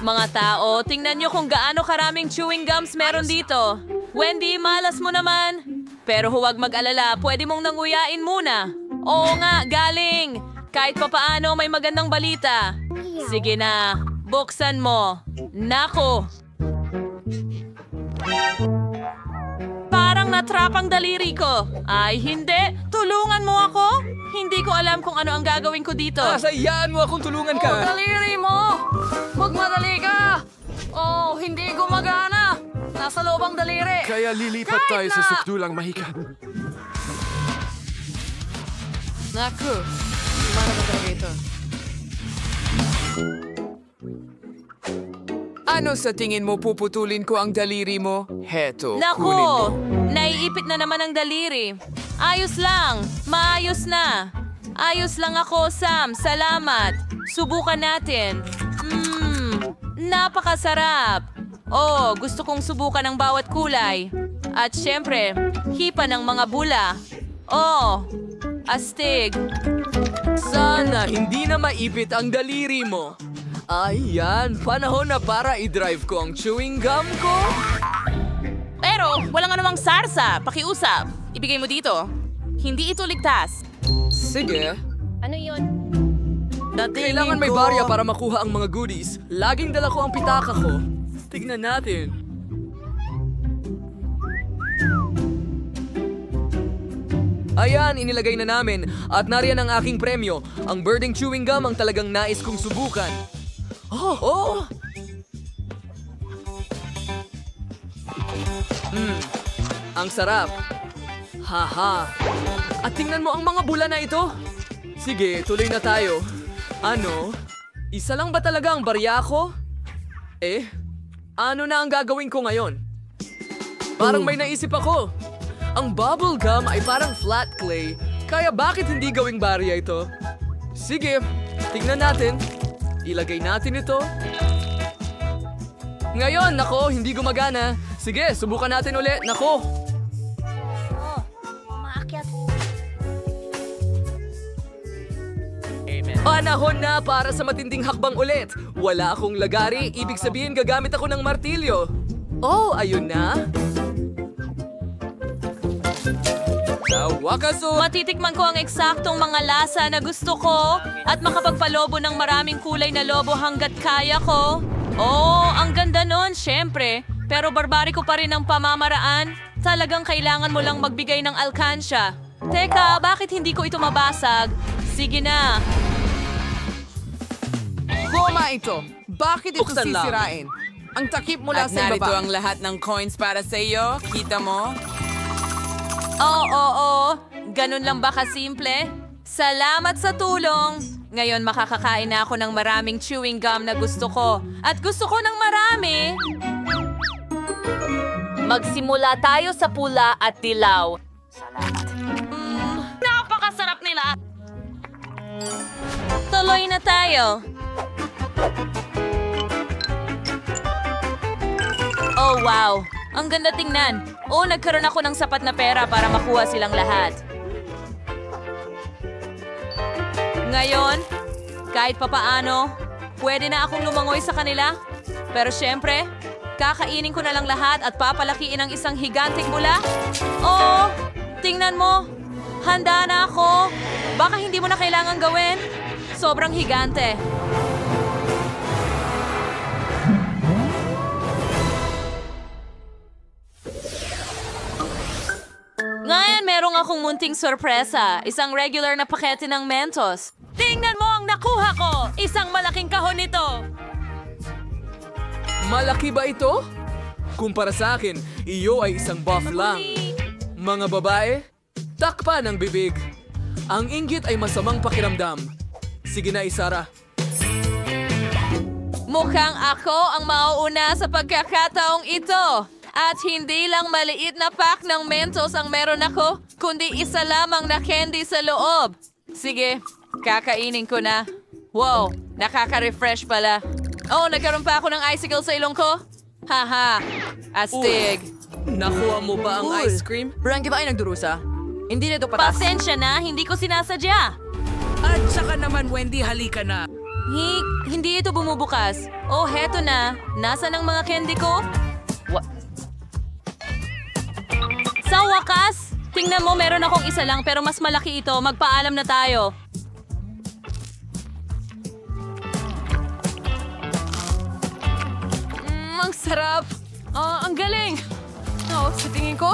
Mga tao, tingnan nyo kung gaano karaming chewing gums meron dito. Wendy, malas mo naman. Pero huwag mag-alala, pwede mong nanguyain muna. Oo nga, galing. Kahit papaano may magandang balita. Sige na, buksan mo. Nako. Parang natrap ang daliri ko. Ay, hindi. Tulungan mo ako. Hindi ko alam kung ano ang gagawin ko dito. Sayaan mo akong tulungan ka. Daliri mo! Magmadali ka! Oh, hindi gumagana. Nasa loob ang daliri. Kaya lilipat tayo sa sukdulang mahika. Naku, mana ba talaga ito? Ano sa tingin mo puputulin ko ang daliri mo? Heto, kunin mo. Nako, naiipit na naman ang daliri. Ayos lang, maayos na. Ayos lang ako, Sam. Salamat. Subukan natin. Napakasarap. Oh, gusto kong subukan ang bawat kulay. At syempre, hipa ng mga bula. Oh, astig. Sana hindi na maipit ang daliri mo. Ayan, panahon na para i-drive ko ang chewing gum ko. Pero, walang anumang sarsa. Pakiusap. Ibigay mo dito. Hindi ito ligtas. Sige. Ano yun? Kailangan may barya para makuha ang mga goodies. Laging dala ko ang pitaka ko. Tignan natin. Ayan, inilagay na namin. At nariyan ang aking premyo. Ang birding chewing gum ang talagang nais kong subukan. Oh! Ang sarap. Haha. At tingnan mo ang mga bula na ito. Sige, tuloy na tayo. Ano? Isa lang ba talaga ang barya ko? Ano na ang gagawin ko ngayon? Parang may naisip ako. Ang bubble gum ay parang flat clay. Kaya bakit hindi gawing barya ito? Sige, tingnan natin. Ilagay natin ito. Ngayon, nako, hindi gumagana. Sige, subukan natin ulit. Nako. Panahon na para sa matinding hakbang ulit. Wala akong lagari, ibig sabihin gagamit ako ng martilyo. Oh, ayun na. Sa wakas, Matitikman ko ang eksaktong mga lasa na gusto ko at makapagpalobo ng maraming kulay na lobo hanggat kaya ko. Oh, ang ganda nun, syempre. Pero barbari ko pa rin ang pamamaraan. Talagang kailangan mo lang magbigay ng alkansya. Teka, bakit hindi ko ito mabasag? Sige na. Goma ito. Bakit ito Buksan lang. sisirain? Ang takip mula At sa narito ibaba. ang lahat ng coins para sa iyo. Kita mo? Oo. Ganun lang ba kasimple? Salamat sa tulong. Ngayon makakakain na ako ng maraming chewing gum na gusto ko. At gusto ko ng marami. Magsimula tayo sa pula at dilaw. Salamat. Napakasarap nila. Tuloy na tayo. Oh, wow. Ang ganda tingnan. Oh, nagkaroon ako ng sapat na pera para makuha silang lahat. Ngayon, kahit papaano, pwede na akong lumangoy sa kanila. Pero syempre, kakainin ko na lang lahat at papalakiin ang isang higanting bula. Oh, tingnan mo. Handa na ako. Baka hindi mo na kailangan gawin. Sobrang higante. Ngayon, merong akong munting sorpresa. Isang regular na pakete ng Mentos. Tingnan mo ang nakuha ko! Isang malaking kahon nito! malaki ba ito? Kumpara sa akin, iyo ay isang buff lang. Mga babae, takpan ang bibig. Ang inggit ay masamang pakiramdam. Sige na, Isara. Mukhang ako ang mauuna sa pagkakataong ito. At hindi lang maliit na pack ng Mentos ang meron ako, kundi isa lamang na candy sa loob. Sige, kakainin ko na. Wow, nakaka-refresh pala. Oh, nagkaroon pa ako ng icicle sa ilong ko. Haha, astig. Nakuha mo ba ang ice cream? Branky ba ay nagdurusa? Hindi na ito patas. Pasensya na, hindi ko sinasadya. At saka naman, Wendy, halika na. Hindi ito bumubukas. Oh, heto na. Nasaan ang mga candy ko? Sa wakas! Tingnan mo, meron akong isa lang pero mas malaki ito. Magpaalam na tayo. Ang sarap. Ang galing. Sa tingin ko,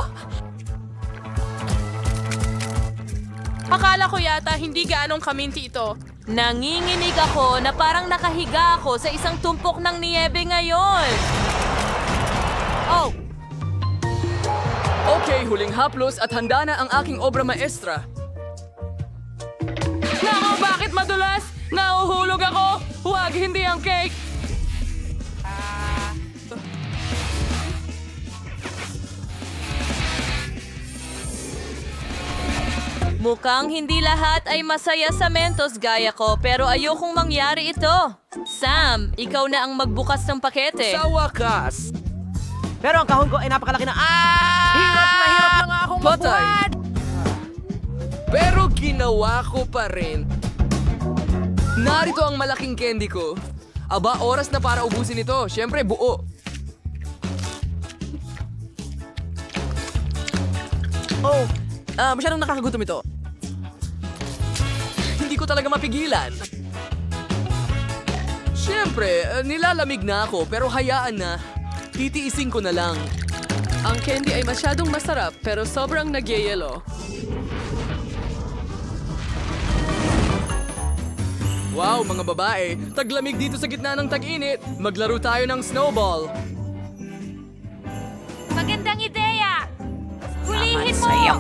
Akala ko yata hindi gaanong kaminti ito. nanginginig ako na parang nakahiga ako sa isang tumpok ng niyebe ngayon. Oh, Okay, huling haplos at handa na ang aking obra maestra. Nako, bakit madulas? Nauhulog ako! Huwag, hindi ang cake! mukhang hindi lahat ay masaya sa Mentos gaya ko pero ayokong mangyari ito. Sam, ikaw na ang magbukas ng pakete. Sa wakas! Pero ang kahon ko ay napakalaki na... Hirap na nga akong Patay! magbuhat! Pero ginawa ko pa rin. Narito ang malaking candy ko. Aba, oras na para ubusin ito. Siyempre, buo. Masyadong nakakagutom ito. Hindi ko talaga mapigilan. Siyempre, nilalamig na ako pero hayaan na. Titiisin ko na lang. Ang candy ay masyadong masarap pero sobrang nagyayelo. Wow, mga babae. Taglamig dito sa gitna ng tag-init. Maglaro tayo ng snowball. Magandang ideya! Hulihin mo!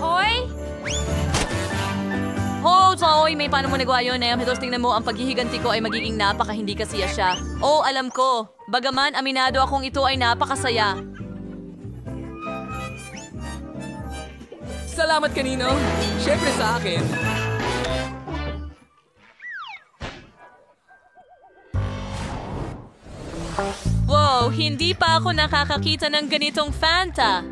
Hoy! Hoy, may paano mo nagawa yun eh? Ito, tingnan mo, ang paghihiganti ko ay magiging napaka-hindi kasiya siya. Oh, alam ko. Bagaman, aminado akong ito ay napakasaya. Salamat kanino. Siyempre sa akin. Wow, hindi pa ako nakakakita ng ganitong Fanta.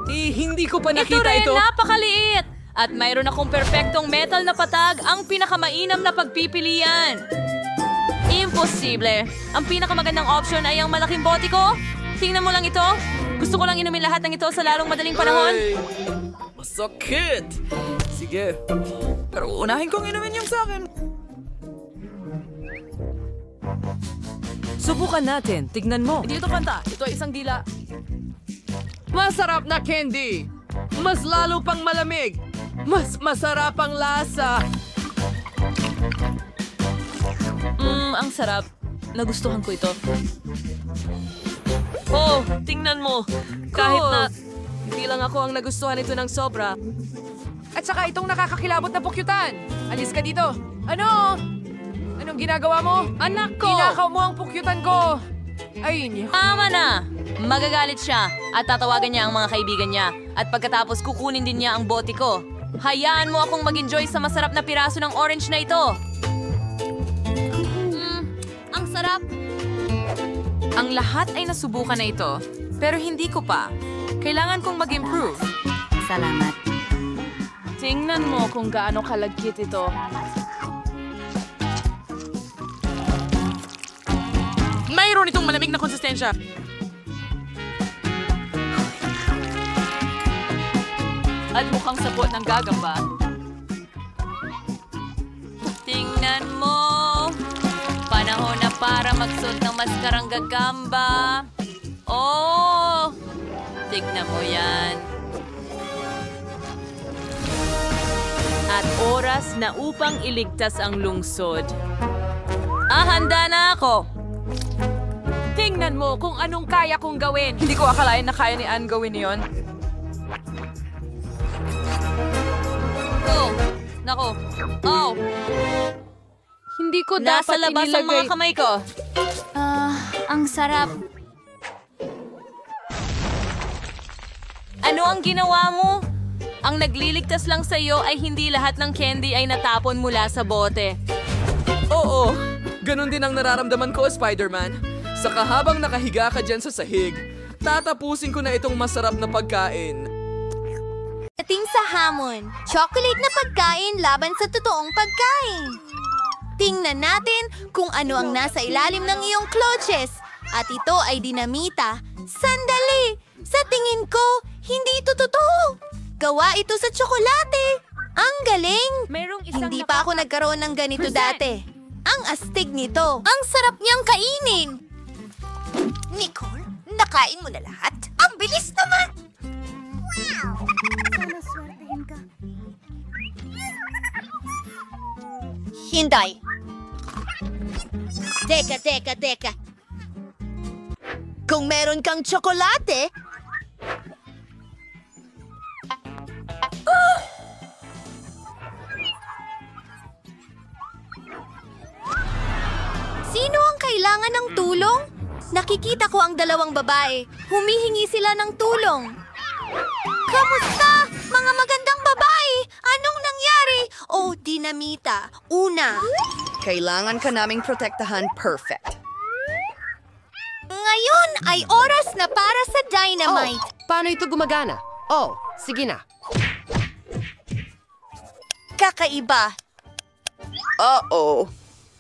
Hindi ko pa Ito nakita rin, ito. napakaliit! At mayroon akong perpektong metal na patag, ang pinakamainam na pagpipilian. Imposible. Ang pinakamagandang option ay ang malaking bote ko. Tingnan mo lang ito. Gusto ko lang inumin lahat ng ito sa lalong madaling panahon. Ay, masakit. Sige. Pero unahin kong inumin yung sa akin. Subukan natin. Tignan mo. Hindi ito Fanta. Ito ay isang dila. Masarap na candy. Mas lalo pang malamig. Mas masarap ang lasa. Ang sarap. Nagustuhan ko ito. Oh, tingnan mo. Kahit na... Hindi lang ako ang nagustuhan ito ng sobra. At saka itong nakakakilabot na pukyutan. Alis ka dito. Ano? Anong ginagawa mo? Anak ko! Inakaw mo ang pukyutan ko. Ay, niyo. Tama na! Magagalit siya at tatawagan niya ang mga kaibigan niya. At pagkatapos kukunin din niya ang bote ko. Hayaan mo akong mag-enjoy sa masarap na piraso ng orange na ito. Ang sarap. Ang lahat ay nasubukan na ito. Pero hindi ko pa. Kailangan kong mag-improve. Salamat. Tingnan mo kung gaano kalagkit ito. Mayroon itong malamig na konsistensya. At mukhang sapot ng gagamba. Tingnan mo. Panahon na para magsuot ng maskarang gagamba. Oh! Tignan mo yan. At oras na upang iligtas ang lungsod. Handa na ako. Tingnan mo kung anong kaya kong gawin. Hindi ko akalain na kaya ni Anne gawin yon. Oh! Nako. Oh! Hindi ko Nasa dapat labas ang mga kamay ko. Ang sarap. Ano ang ginawa mo? Ang nagliligtas lang sa iyo ay hindi lahat ng candy ay natapon mula sa bote. Oo, ganun din ang nararamdaman ko, Spider-Man. Sa kahabang nakahiga ka dyan sa sahig, tatapusin ko na itong masarap na pagkain. Dating sa hamon, chocolate na pagkain laban sa totoong pagkain. Tingnan natin kung ano ang nasa ilalim ng iyong clutches. At ito ay dinamita. Sandali! Sa tingin ko, hindi ito totoo. Gawa ito sa tsokolate. Ang galing! Hindi pa ako nagkaroon ng ganito dati. Ang astig nito. Ang sarap niyang kainin. Nicole, nakain mo na lahat? Ang bilis naman! Wow! Sana swertehin ka. Hinday. Teka. Kung meron kang tsokolate... Sino ang kailangan ng tulong? Nakikita ko ang dalawang babae. Humihingi sila ng tulong. Kamusta, mga magandang babae? Anong nangyari? Oh, dinamita. Una. Kailangan ka naming protektahan perfect. Ngayon ay oras na para sa dynamite. Paano ito gumagana? Oh, sige na. Kakaiba.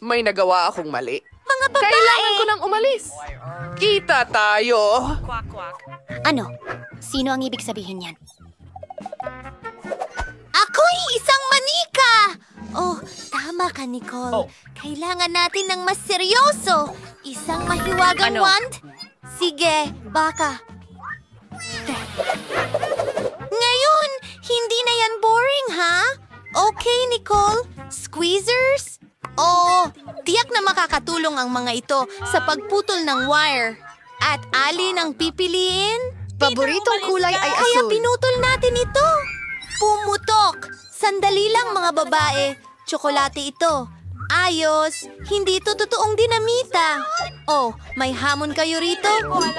May nagawa akong mali. Mga babae. Kailangan ko nang umalis. Kita tayo! Ano? Sino ang ibig sabihin yan? Ako'y isang manika! Oh, tama ka, Nicole. Kailangan natin ng mas seryoso. Isang mahiwagang wand? Sige, baka. Ngayon, hindi na yan boring, ha? Okay, Nicole. Squeezers? Oh, tiyak na makakatulong ang mga ito sa pagputol ng wire. At alin ang pipiliin? Paboritong kulay ay Kaya asul. pinutol natin ito. Pumutok. Sandali lang, mga babae. Tsokolate ito. Ayos. Hindi ito totoong dinamita. Oh, may hamon kayo rito?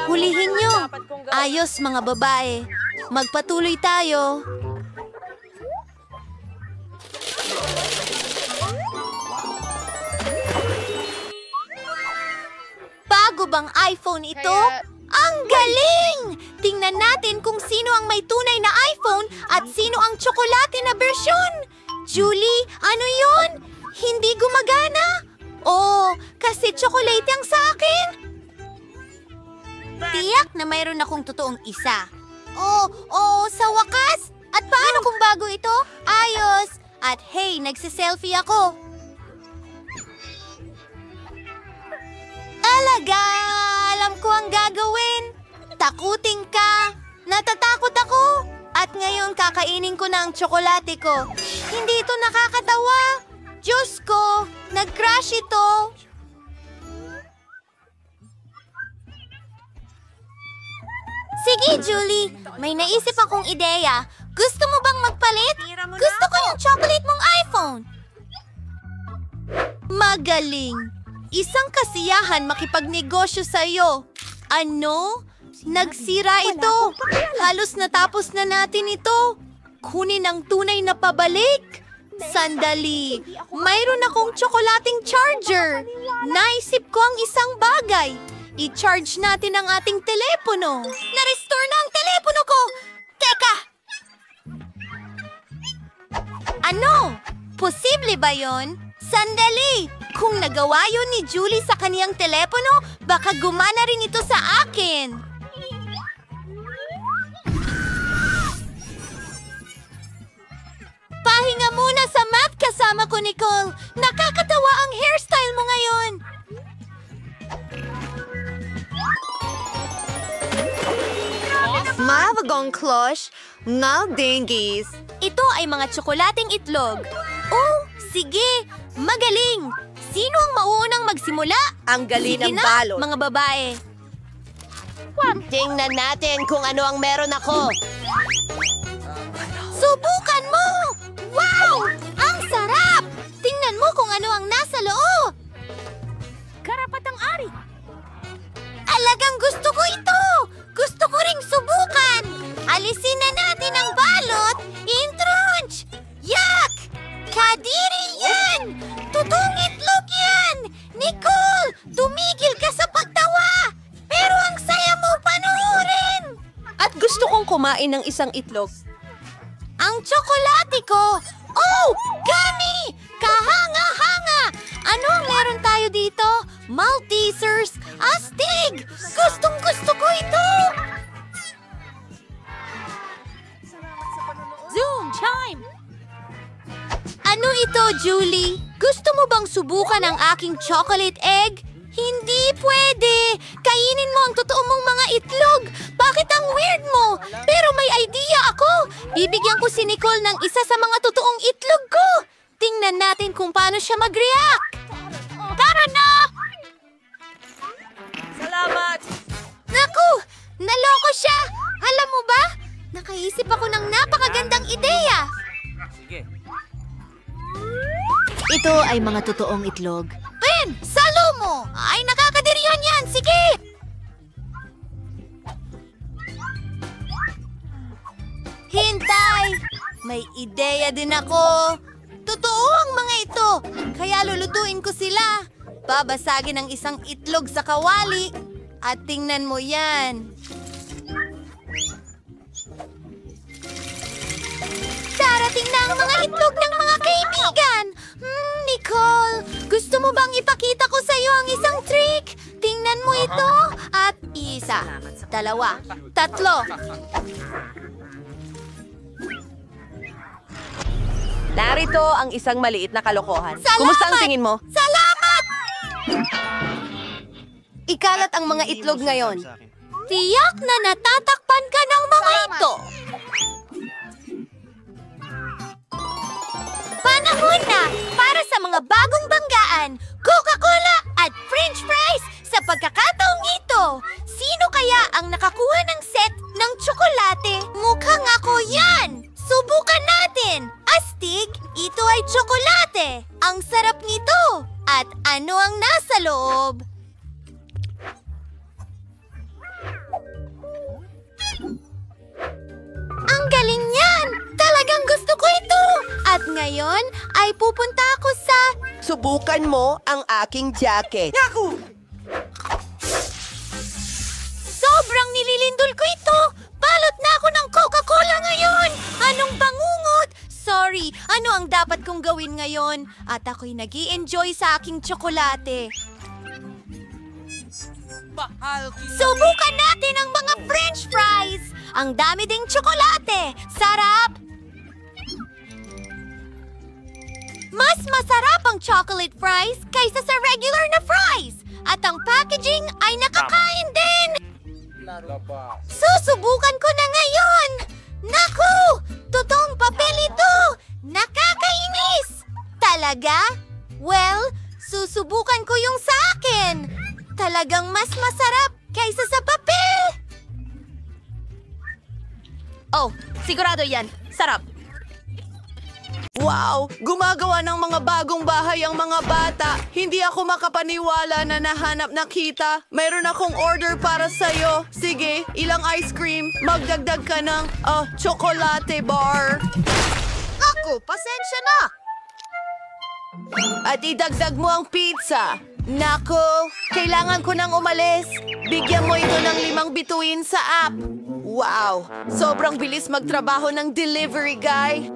Hulihin nyo. Ayos, mga babae. Magpatuloy tayo. Bago bang iPhone ito? Ang galing! Tingnan natin kung sino ang may tunay na iPhone at sino ang tsokolate na bersyon. Julie, ano yon? Hindi gumagana? Oh, kasi tsokolate ang sa akin. Tiyak na mayroon akong totoong isa. Oh, sa wakas. At paano kung bago ito? Ayos. At hey, nagsiselfie ako. Alaga! Alam ko ang gagawin. Takutin ka. Natatakot ako. At ngayon kakainin ko na ang tsokolate ko. Hindi ito nakakatawa. Diyos ko, nag-crash ito. Sige, Julie. May naisip akong ideya. Gusto mo bang magpalit? Gusto ko yung chocolate mong iPhone. Magaling. Isang kasiyahan makipagnegosyo sa'yo. Ano? Nagsira ito. Halos natapos na natin ito. Kunin ang tunay na pabalik. Sandali. Mayroon akong tsokolating charger. Naisip ko ang isang bagay. I-charge natin ang ating telepono. Na-restore na ang telepono ko. Teka! Ano? Posible ba yon? Sandali! Kung nagawa yun ni Julie sa kaniyang telepono, baka gumana rin ito sa akin. Pahinga muna sa math kasama ko, Nicole. Nakakatawa ang hairstyle mo ngayon. Mavagong klosh, ngal dingies. Ito ay mga tsokolating itlog. Oh, sige. Magaling. Sino ang mauunang magsimula? Ang galing Sige ng na, balot. mga babae. Tingnan natin kung ano ang meron ako. Subukan mo! Wow! Ang sarap! Tingnan mo kung ano ang nasa loob. Karapatang-ari! Alagang gusto ko ito! Gusto ko ring subukan! Alisin na natin ang balot! Intrunch! Yak! Kadiri yan! Totoong itlog yan! Nicole! Tumigil ka sa pagtawa! Pero ang saya mo panoorin! At gusto kong kumain ng isang itlog. Ang tsokolate ko! Oh! Gami! Kahanga-hanga! Ano ang meron tayo dito? Maltesers! Astig! Gustong-gusto ko ito! Zoom chime! Ano ito, Julie? Gusto mo bang subukan ang aking chocolate egg? Hindi pwede! Kainin mo ang totoo mong mga itlog! Bakit ang weird mo? Pero may idea ako! Bibigyan ko si Nicole ng isa sa mga totoong itlog ko! Tingnan natin kung paano siya mag-react! Tara na! Salamat! Naku! Naloko siya! Alam mo ba? Nakaisip ako ng napakagandang ideya! Ito ay mga totoong itlog. Ben! Salo mo! Ay, nakakadirihan yan! Sige! Hintay! May ideya din ako. Totoo ang mga ito. Kaya lulutuin ko sila. Babasagin ang isang itlog sa kawali. At tingnan mo yan. Darating na ang mga itlog ng mga kaibigan. Nicole, gusto mo bang ipakita ko sa iyo ang isang trick? Tingnan mo ito. At isa, dalawa, tatlo. Narito ang isang maliit na kalokohan. Salamat! Kumusta ang tingin mo? Salamat! Ikalat ang mga itlog ngayon. Tiyak na natatakpan ka ng mga ito. Panahon na para sa mga bagong banggaan, Coca-Cola at French fries sa pagkakataong ito. Sino kaya ang nakakuha ng set ng tsokolate? Mukhang ako yan! Subukan natin! Astig, ito ay tsokolate. Ang sarap nito. At ano ang nasa loob? Ang galing niyan! Talagang gusto ko ito! At ngayon ay pupunta ako sa... Subukan mo ang aking jacket. Sobrang nililindol ko ito! Balot na ako ng Coca-Cola ngayon! Anong bangungot? Sorry, ano ang dapat kong gawin ngayon? At ako'y nag-i-enjoy sa aking tsokolate. Subukan natin ang mga French fries! Ang dami ding tsokolate! Sarap! Mas masarap ang chocolate fries kaysa sa regular na fries! At ang packaging ay nakakain din! Susubukan ko na ngayon! Naku! Totoong papel ito! Nakakainis! Talaga? Well, susubukan ko yung sa akin! Talagang mas masarap kaysa sa papel! Oh, sigurado yan. Sarap. Wow! Gumagawa ng mga bagong bahay ang mga bata. Hindi ako makapaniwala na nahanap na kita. Mayroon akong order para sa'yo. Sige, ilang ice cream. Magdagdag ka ng chocolate bar. Ako, pasensya na! At idagdag mo ang pizza. Nako, kailangan ko nang umalis. Bigyan mo ito ng 5 bituin sa app. Wow! Sobrang bilis magtrabaho ng delivery guy.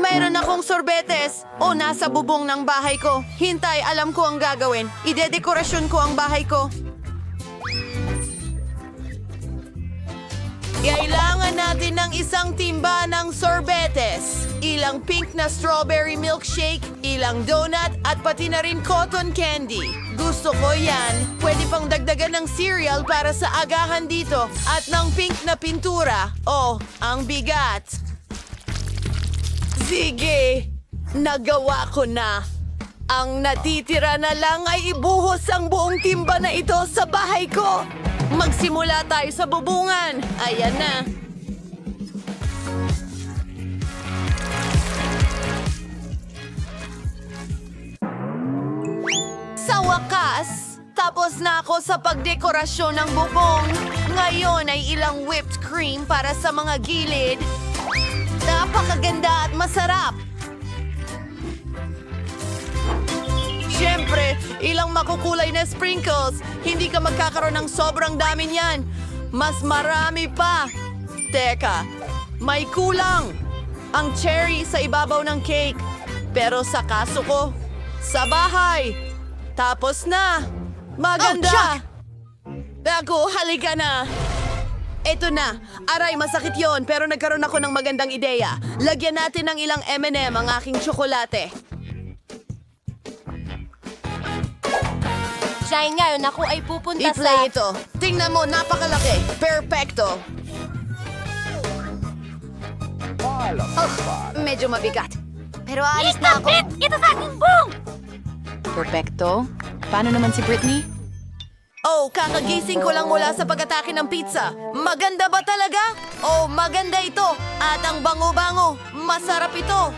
Mayroon akong sorbetes. O, nasa bubong ng bahay ko. Hintay, alam ko ang gagawin. Idedekorasyon ko ang bahay ko. Kailangan natin ng isang timba ng sorbetes. Ilang pink na strawberry milkshake, ilang donut, at pati na rin cotton candy. Gusto ko yan. Pwede pang dagdagan ng cereal para sa agahan dito. At ng pink na pintura. Oh, ang bigat. Sige, nagawa ko na. Ang natitira na lang ay ibuhos ang buong timba na ito sa bahay ko. Magsimula tayo sa bubungan. Ayan na. Sa wakas, tapos na ako sa pagdekorasyon ng bubong. Ngayon ay ilang whipped cream para sa mga gilid. Napakaganda at masarap. Siyempre, ilang makukulay na sprinkles. Hindi ka magkakaroon ng sobrang dami niyan. Mas marami pa. Teka, may kulang. Ang cherry sa ibabaw ng cake. Pero sa kaso ko, Sa bahay! Tapos na! Maganda! Ako, halika na! Eto na. Aray, masakit yon pero nagkaroon ako ng magandang ideya. Lagyan natin ng ilang M&M ang aking tsokolate. Shine, ngayon ako ay pupunta I-play ito. Tingnan mo, napakalaki. Perfecto. Medyo mabigat. Pero alis na ako. Ito sa aking boom! Perfecto. Paano naman si Britney? Oh, kakagising ko lang mula sa pag-atake ng pizza. Maganda ba talaga? Oh, maganda ito. At ang bango-bango. Masarap ito.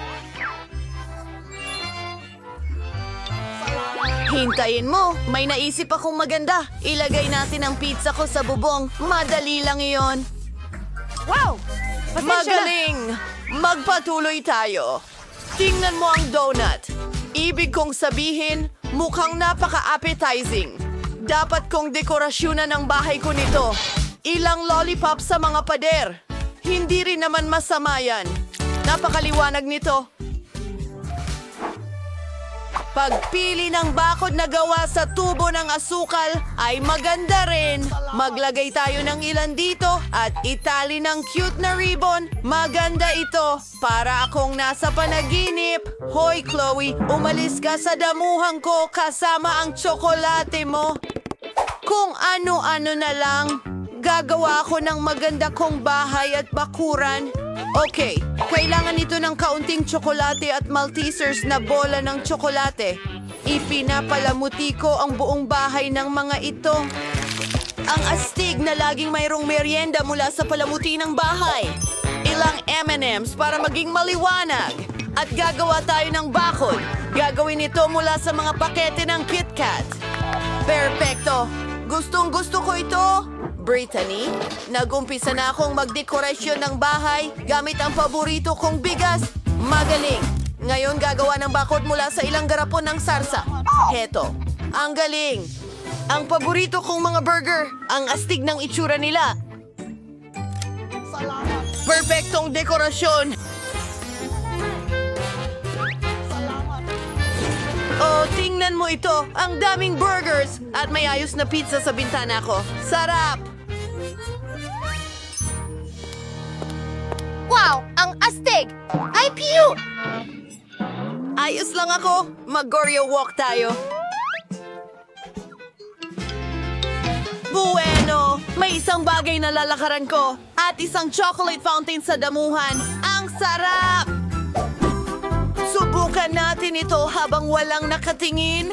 Hintayin mo. May naisip akong maganda. Ilagay natin ang pizza ko sa bubong. Madali lang iyon. Wow! Magaling! Magpatuloy tayo. Tingnan mo ang donut. Ibig kong sabihin, mukhang napaka-appetizing. Dapat kong dekorasyonan ang bahay ko nito. Ilang lollipop sa mga pader. Hindi rin naman masama yan. Napakaliwanag nito. Pagpili ng bakod na gawa sa tubo ng asukal ay maganda rin. Maglagay tayo ng ilan dito at itali ng cute na ribbon. Maganda ito. Para akong nasa panaginip. Hoy, Chloe, umalis ka sa damuhan ko kasama ang tsokolate mo. Kung ano-ano na lang, gagawa ako ng maganda kong bahay at bakuran. Okay, kailangan ito ng kaunting tsokolate at Maltesers na bola ng tsokolate. Ipinapalamuti ko ang buong bahay ng mga ito. Ang astig na laging mayroong merienda mula sa palamuti ng bahay. Ilang M&Ms para maging maliwanag. At gagawa tayo ng bakod. Gagawin ito mula sa mga pakete ng KitKat. Perfecto! Gustong-gusto ko ito. Brittany, nag-umpisa na akong magdekorasyon ng bahay gamit ang paborito kong bigas. Magaling! Ngayon gagawa ng bakod mula sa ilang garapon ng sarsa. Heto, ang galing! Ang paborito kong mga burger, ang astig ng itsura nila. Perfectong dekorasyon! Oh, tingnan mo ito! Ang daming burgers! At may ayos na pizza sa bintana ko. Sarap! Wow! Ang astig! Ay, pew! Ayos lang ako. Mag-Goryo walk tayo. Bueno! May isang bagay na lalakaran ko. At isang chocolate fountain sa damuhan. Ang sarap! Subukan natin ito habang walang nakatingin.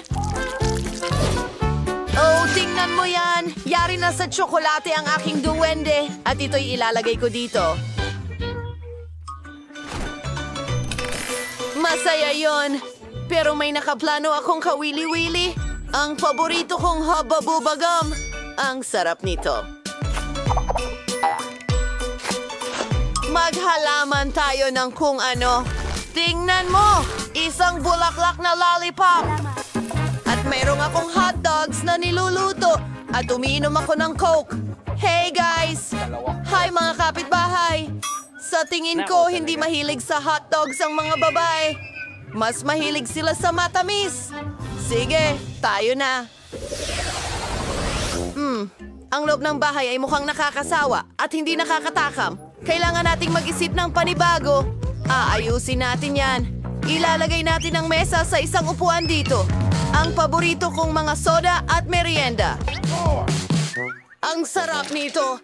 Oh, tingnan mo yan. Yari na sa tsokolate ang aking duwende. At ito'y ilalagay ko dito. Masaya yon. Pero may nakaplano akong kawili-wili. Ang paborito kong hababubagam. Ang sarap nito. Maghalaman tayo ng kung ano. Tingnan mo! Isang bulaklak na lollipop! At mayroong akong hot dogs na niluluto at umiinom ako ng Coke. Hey guys! Hi mga kapitbahay! Sa tingin ko, hindi mahilig sa hot dogs ang mga babae. Mas mahilig sila sa matamis. Sige, tayo na. Ang loob ng bahay ay mukhang nakakasawa at hindi nakakatakam. Kailangan nating mag-isip ng panibago. Aayusin natin yan. Ilalagay natin ang mesa sa isang upuan dito. Ang paborito kong mga soda at merienda. Ang sarap nito.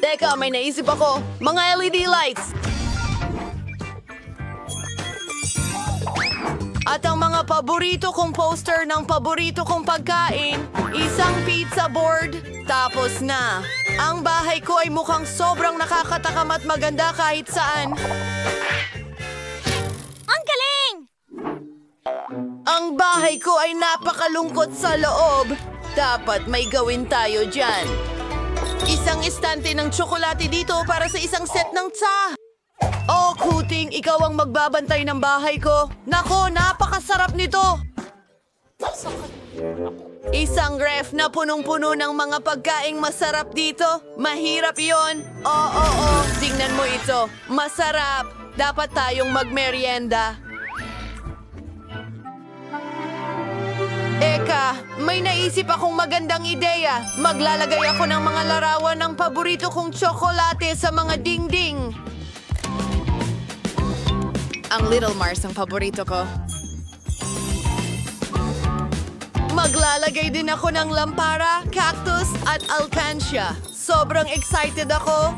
Teka, may naisip ako. Mga LED lights. At ang mga paborito kong poster ng paborito kong pagkain. Isang pizza board. Tapos na. Ang bahay ko ay mukhang sobrang nakakatakam at maganda kahit saan. Ang galing! Ang bahay ko ay napakalungkot sa loob. Dapat may gawin tayo dyan. Isang estante ng tsokolate dito para sa isang set ng tsa. Oh, Kuting, ikaw ang magbabantay ng bahay ko. Nako, napakasarap nito. Isang ref na punong-puno ng mga pagkaing masarap dito. Mahirap yon. Oo, tingnan mo ito. Masarap. Dapat tayong magmerienda. naisip akong magandang ideya. Maglalagay ako ng mga larawan ng paborito kong tsokolate sa mga dingding. Ang Little Mars ang paborito ko. Maglalagay din ako ng lampara, cactus at alcancia. Sobrang excited ako.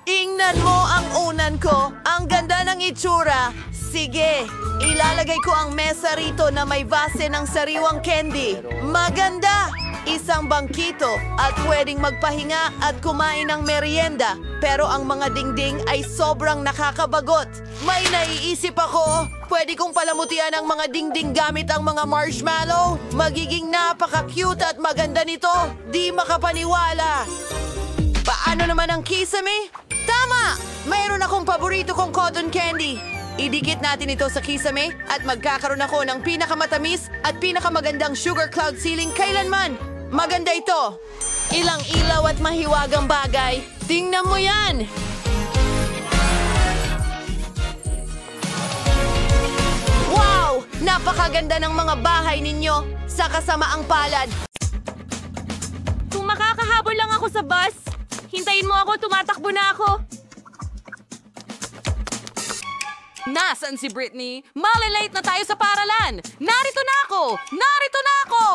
Ingnan mo ang unan ko. Ang ganda ng itsura. Sige, ilalagay ko ang mesa rito na may base ng sariwang candy. Maganda! Isang bangkito at pwedeng magpahinga at kumain ng merienda. Pero ang mga dingding ay sobrang nakakabagot. May naiisip ako. Pwede kong palamutian ang mga dingding gamit ang mga marshmallow. Magiging napaka-cute at maganda nito. Di makapaniwala. Paano naman ang kisame? Tama! Mayroon akong paborito kong cotton candy. Idikit natin ito sa kisame at magkakaroon ako ng pinakamatamis at pinakamagandang sugar cloud ceiling kailanman. Maganda ito. Ilang ilaw at mahiwagang bagay. Tingnan mo yan! Wow! Napakaganda ng mga bahay ninyo sa kasamaang palad. Kung makakahabol lang ako sa bus, hintayin mo ako, tumatakbo na ako. Nasaan si Britney? Malilate na tayo sa paaralan! Narito na ako! Narito na ako!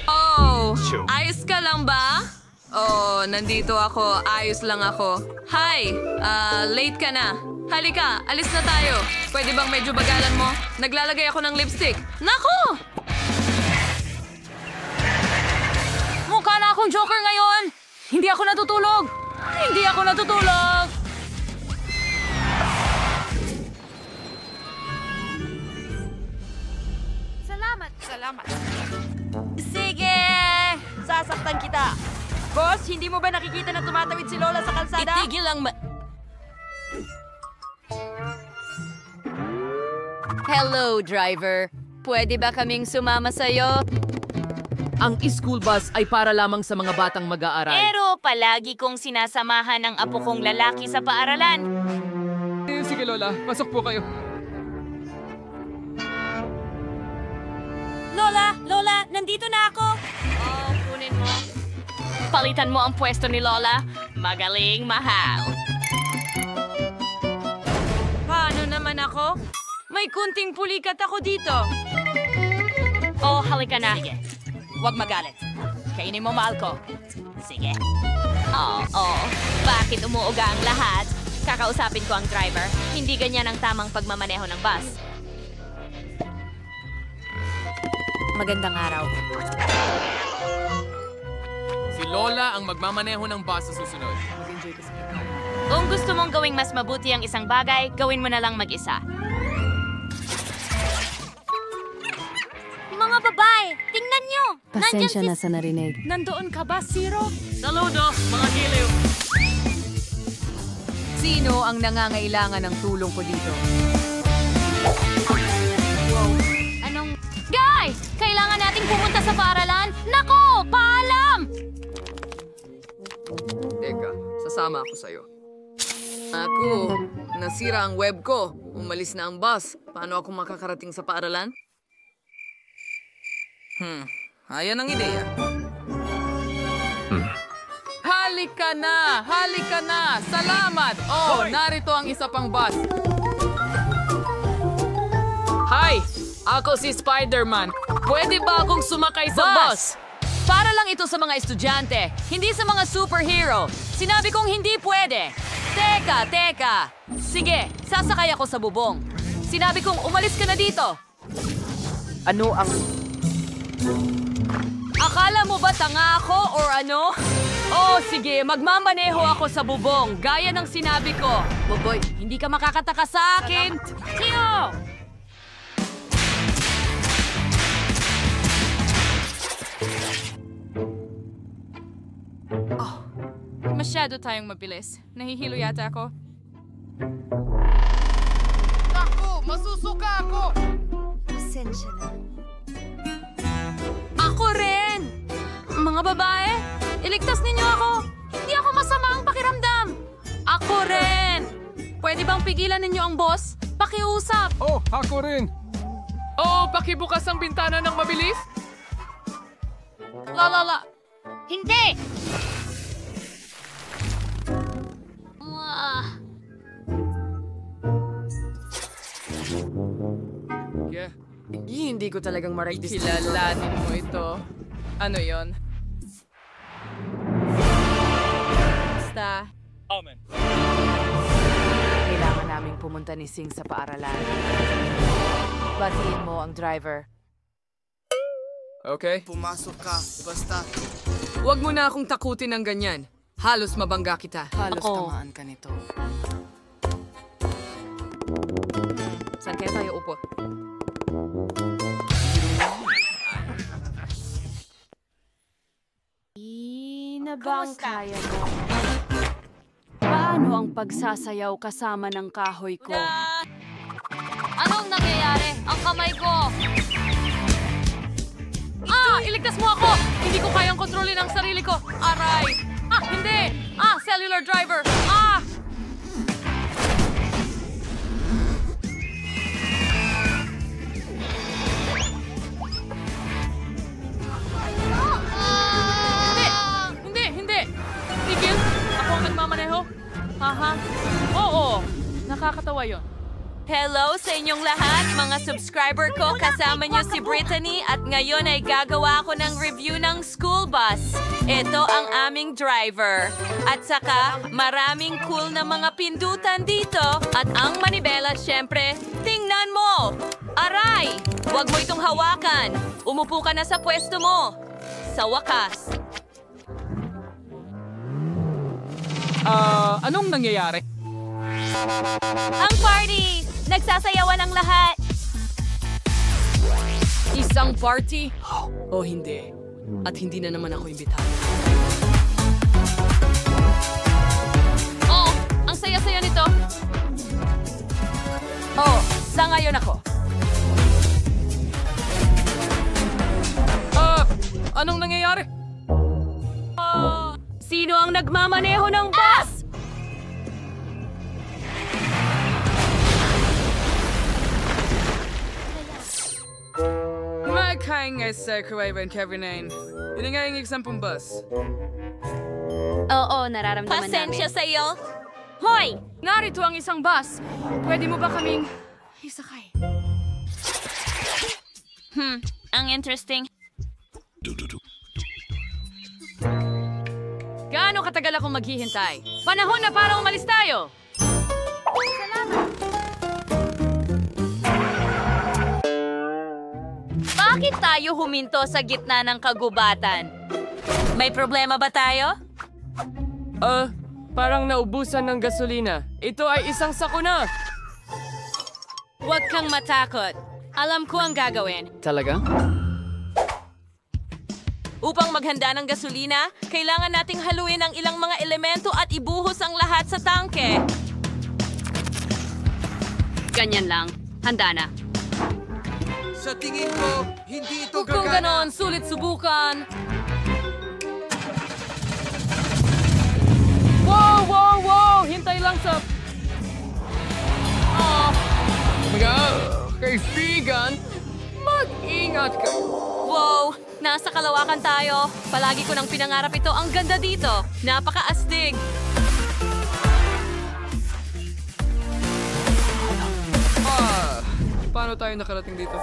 Oh, ayos ka lang ba? Oh, nandito ako. Ayos lang ako. Hi, late ka na. Halika, alis na tayo. Pwede bang medyo bagalan mo? Naglalagay ako ng lipstick. Naku! Mukha na akong joker ngayon! Hindi ako natutulog! Hindi ako natutulog! Salamat. Sige! Sasaktan kita! Boss, hindi mo ba nakikita na tumatawid si Lola sa kalsada? Itigil ang Hello, driver. Pwede ba kaming sumama sa'yo? Ang school bus ay para lamang sa mga batang mag-aaral. Pero palagi kong sinasamahan ng apo kong lalaki sa paaralan. Sige Lola, pasok po kayo. Lola, nandito na ako. Oh, kunin mo. Palitan mo ang pwesto ni Lola. Magaling, mahal. Paano naman ako? May kunting pulikat ako dito. Oh, halika na. Sige. Huwag magalit. Kainin mo, mahal ko. Sige. Bakit umuuga ang lahat? Kakausapin ko ang driver. Hindi ganyan ang tamang pagmamaneho ng bus. Magandang araw. Si Lola ang magmamaneho ng bus sa susunod. Kung gusto mong gawing mas mabuti ang isang bagay, gawin mo na lang mag-isa. Mga babae, tingnan nyo! Pasensya na sa narinig. Nandoon ka ba, Zero? Saludo, mga giliw. Sino ang nangangailangan ng tulong ko dito? Guys! Kailangan nating pumunta sa paaralan? Nako! Paalam! Teka, sasama ako sa'yo. Ako, nasira ang web ko. Umalis na ang bus. Paano ako makakarating sa paaralan? Ayan ang ideya. Halika na! Halika na! Salamat! Oh, narito ang isa pang bus. Hi! Ako si Spider-Man. Pwede ba akong sumakay sa bus? Para lang ito sa mga estudyante, hindi sa mga superhero. Sinabi kong hindi pwede. Teka. Sige, sasakay ako sa bubong. Sinabi kong umalis ka na dito. Ano ang... Akala mo ba tanga ako or ano? Oh, sige, magmamaneho ako sa bubong, gaya ng sinabi ko. Boboy, hindi ka makakataka sa akin. Tio! Masyado tayong mabilis. Nahihilo yata ako. Naku! Masusuka ako! Pasensya na. Ako rin! Mga babae, iligtas ninyo ako! Hindi ako masama ang pakiramdam! Ako rin! Pwede bang pigilan ninyo ang boss? Pakiusap! Oh, ako rin! Oo, pakibukas ang bintana ng mabilis. La. Hindi! Ah. Yeah. Hindi ko talagang maray-distinto. Kilalanin mo ito. Ano yon? Basta. Kailangan naming pumunta ni Sing sa paaralan. Batiin mo ang driver. Okay. Pumasok ka, basta. Huwag mo na akong takutin ng ganyan. Halos mabangga kita. Halos tamaan ka nito. Saan kaya tayo upo? Bang kaya mo? Paano ang pagsasayaw kasama ng kahoy ko? Anong nangyayari? Ang kamay ko! Iligtas mo ako! Hindi ko kayang kontrolin ang sarili ko. Aray! Hindi! Cellular driver! Hindi! Tigil! Ako ang nagmamaneho? Oo! Nakakatawa yon. Hello sa inyong lahat, mga subscriber ko. Kasama niyo si Brittany at ngayon ay gagawa ako ng review ng school bus. Ito ang aming driver. At saka, maraming cool na mga pindutan dito. At ang manibela, syempre, tingnan mo! Aray! Huwag mo itong hawakan. Umupo ka na sa pwesto mo. Sa wakas. Anong nangyayari? Ang party! Nagsasayawan ang lahat! Isang party? O hindi. At hindi na naman ako imbitado. Ang saya-saya nito. Sa ngayon ako. Anong nangyayari? Sino ang nagmamaneho ng bus? Magkain sa Kuwaiban Kevin. Hindi nga yung eksampong bus. Oo, nararamdaman Pasensya sa'yo. Hoy! Narito ang isang bus. Pwede mo ba kaming isakay? Ang interesting. Gaano katagal akong maghihintay? Panahon na para umalis tayo! Bakit tayo huminto sa gitna ng kagubatan? May problema ba tayo? Parang naubusan ng gasolina. Ito ay isang sakuna. Huwag kang matakot. Alam ko ang gagawin. Talaga? Upang maghanda ng gasolina, kailangan nating haluin ang ilang mga elemento at ibuhos ang lahat sa tangke. Ganyan lang. Handa na. Sa tingin ko, hindi ito Kung ganon, sulit subukan. Wow! Hintay lang sa... Kaibigan, mag-ingat kayo. Wow! Nasa kalawakan tayo. Palagi ko nang pinangarap ito. Ang ganda dito. Napaka-astig. Paano tayo nakarating dito?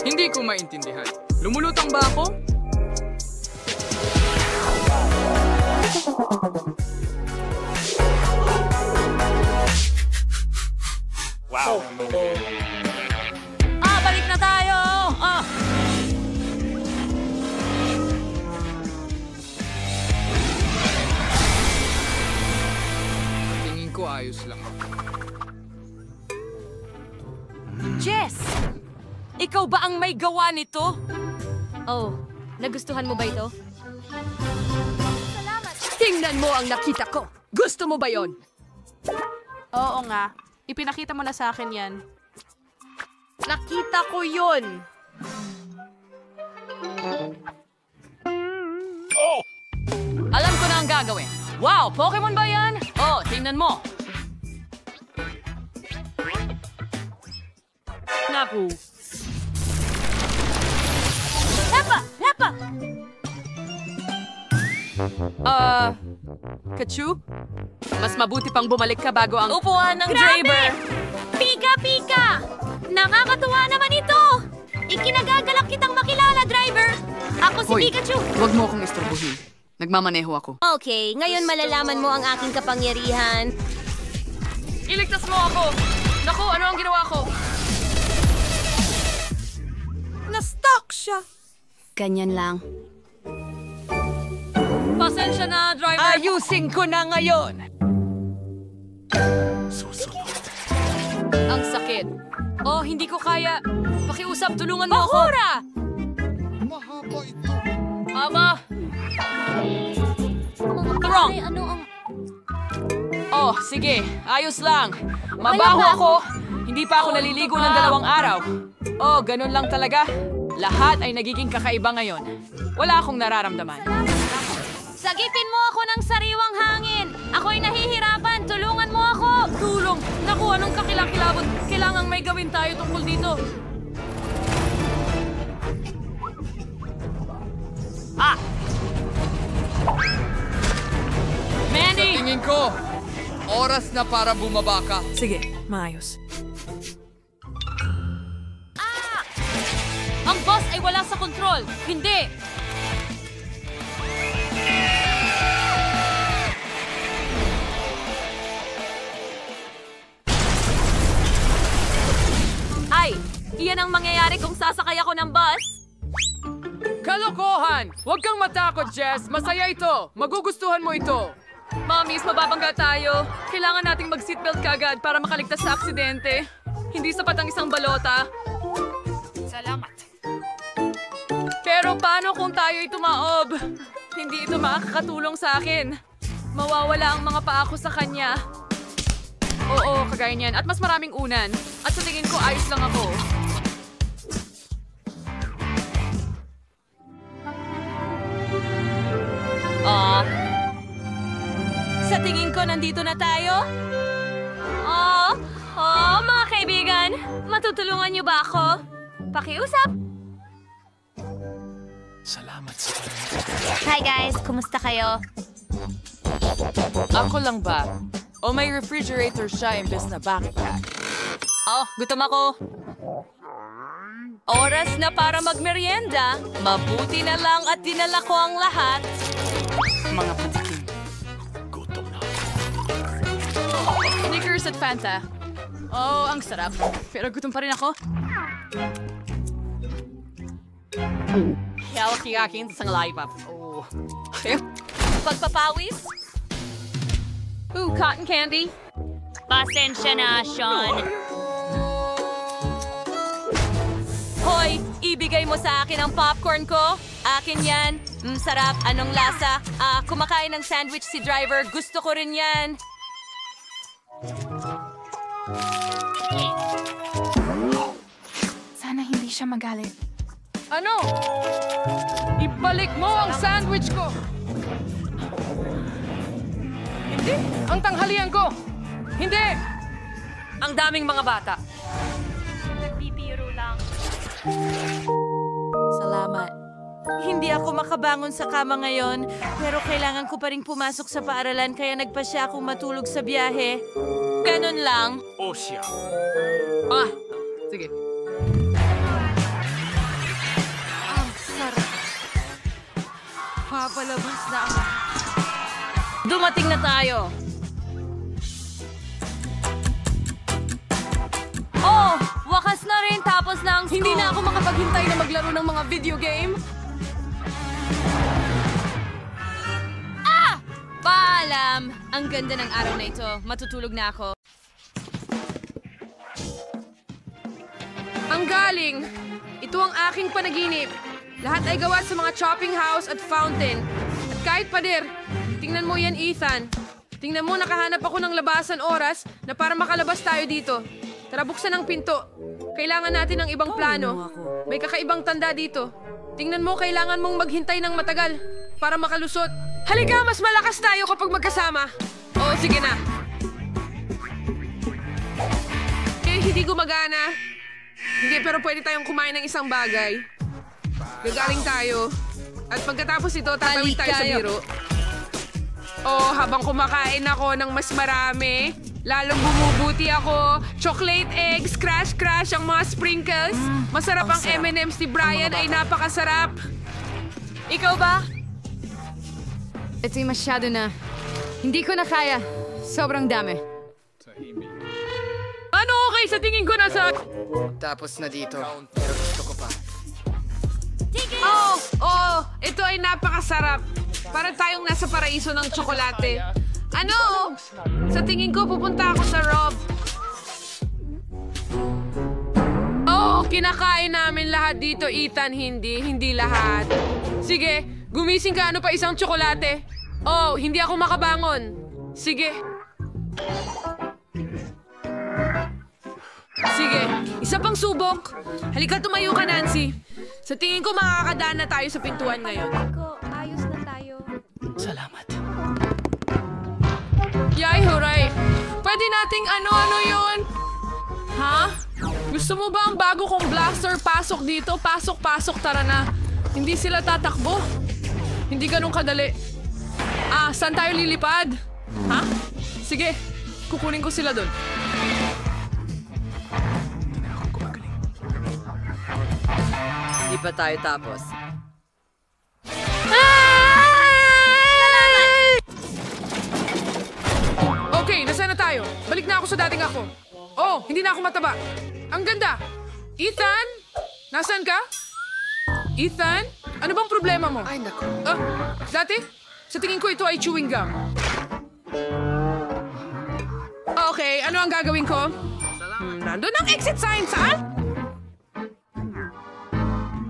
Hindi ko maintindihan. Lumulutang ba ako? Wow. Balik na tayo! Tingin ko ayos lang. Jess! Ikaw ba ang may gawa nito? Nagustuhan mo ba ito? Tingnan mo ang nakita ko. Gusto mo ba yon? Oo nga. Ipinakita mo na sa akin yan. Nakita ko yun. Alam ko na ang gagawin. Wow! Pokemon ba yan? Tingnan mo. Naku, Lapa! Kachu? Mas mabuti pang bumalik ka bago ang... Upuan ng driver! Pika! Nakakatuwa naman ito! Ikinagagalak kitang makilala, driver! Ako si Hoy, Pikachu! huwag mo akong istorbohin. Nagmamaneho ako. Okay, ngayon malalaman mo ang aking kapangyarihan. Iligtas mo ako! Naku, ano ang ginawa ko? Na-stuck siya! Ganyan lang. Pasensya na, driver! Ayusin ko na ngayon! Ang sakit. Oh, hindi ko kaya. Pakiusap, tulungan mo ako. Bahura! Mahaba ito. Ama! Wrong! Ano ang... Oh, sige. Ayos lang. Mabaho ako. Hindi pa ako naliligo ng 2 araw. Oh, ganun lang talaga. Lahat ay nagiging kakaiba ngayon. Wala akong nararamdaman. Sagipin mo ako ng sariwang hangin! Ako'y nahihirapan! Tulungan mo ako! Tulong! Naku, anong kakilakilabot? Kailangang may gawin tayo tungkol dito. Mandy! Tingin ko, oras na para bumaba ka. Sige, maayos. Ang boss ay wala sa kontrol. Hindi! Ay! Iyan ang mangyayari kung sasakay ako ng bus. Kalokohan! Huwag kang matakot, Jess. Masaya ito. Magugustuhan mo ito. Mamis, mababangga tayo. Kailangan nating mag-seatbelt kagad para makaligtas sa aksidente. Hindi sapat ang isang balota. Salamat. Pero paano kung tayo'y tumaob? Hindi ito makakatulong sa akin. Mawawala ang mga paa ko sa kanya. Oo, kagaya niyan. At mas maraming unan. At sa tingin ko, ayos lang ako. Sa tingin ko, nandito na tayo. Mga kaibigan! Matutulungan niyo ba ako? Pakiusap! Hi guys, kumusta kayo? Ako lang ba? O may refrigerator siya imbes na backpack? Oh, gutom ako. Oras na para magmerienda. Mabuti na lang at dinala ko ang lahat. Mga patikim. Snickers at Fanta. Oh, ang sarap. Pero gutom pa rin ako. Hawak yung akin sa lollipop. Oh. Pagpapawis? Ooh, cotton candy. Pasensya na, Sean. Hoy, ibigay mo sa akin ang popcorn ko. Akin yan. Sarap. Anong lasa? Kumakain ng sandwich si driver. Gusto ko rin yan. Sana hindi siya magalit. Ano? Ibalik mo ang sandwich ko! Hindi! Ang tanghalian ko! Hindi! Ang daming mga bata. Nagbibiro lang. Salamat. Hindi ako makabangon sa kama ngayon, pero kailangan ko pa rin pumasok sa paaralan kaya nagpa siya akong matulog sa biyahe. Ganun lang. Sige. Ang sarap. Papalabas na ako. Dumating na tayo. Oh, wakas na rin tapos na ang school. Hindi na ako makapaghintay na maglaro ng mga video game. Paalam! Ang ganda ng araw na ito. Matutulog na ako. Ang galing! Ito ang aking panaginip. Lahat ay gawa sa mga chopping house at fountain. At kahit pader, tingnan mo yan, Ethan. Tingnan mo, nakahanap ako ng labasan oras na para makalabas tayo dito. Tara, buksan ang pinto. Kailangan natin ng ibang plano. May kakaibang tanda dito. Tingnan mo, kailangan mong maghintay ng matagal para makalusot. Halika, mas malakas tayo kapag magkasama. Oo, sige na. Hindi gumagana. Hindi, pero pwede tayong kumain ng isang bagay. Gagaling tayo. At pagkatapos ito, tatawid tayo sa biro. Oh, habang kumakain ako ng mas marami, lalong bumubuti ako. Chocolate eggs, crash ang mga sprinkles. Masarap ang M&M's ni Brian ay napakasarap. Ikaw ba? Ito'y masyado na. Hindi ko na kaya. Sobrang dami. Ano okay sa tingin ko na sa... Tapos na dito. Pero gusto ko pa. Oh, ito ay napakasarap. Para tayong nasa paraiso ng tsokolate. Ano? Sa tingin ko, pupunta ako sa Rob. Oh, kinakain namin lahat dito, Ethan. Hindi lahat. Sige, gumising ka. Ano pa isang tsokolate? Oh, hindi ako makabangon. Sige. Sige, isa pang subok. Halika, tumayo ka, Nancy. Sa tingin ko, makakadaan na tayo sa pintuan ngayon. Ayos na tayo. Salamat. Yay, huray! Pwede nating ano-ano yun? Ha? Gusto mo ba ang bago kong blaster? Pasok dito, pasok, tara na. Hindi sila tatakbo. Hindi ganun kadali. Saan tayo lilipad? Ha? Sige, kukunin ko sila doon. Hindi pa tayo tapos. Okay, nasaan na tayo? Balik na ako sa dating ako. Oh, hindi na ako mataba. Ang ganda. Ethan? Nasaan ka? Ethan? Ano bang problema mo? Ay, naku. Dati? Sa tingin ko ito ay chewing gum. Okay, ano ang gagawin ko? Nandun ang exit sign. Saan?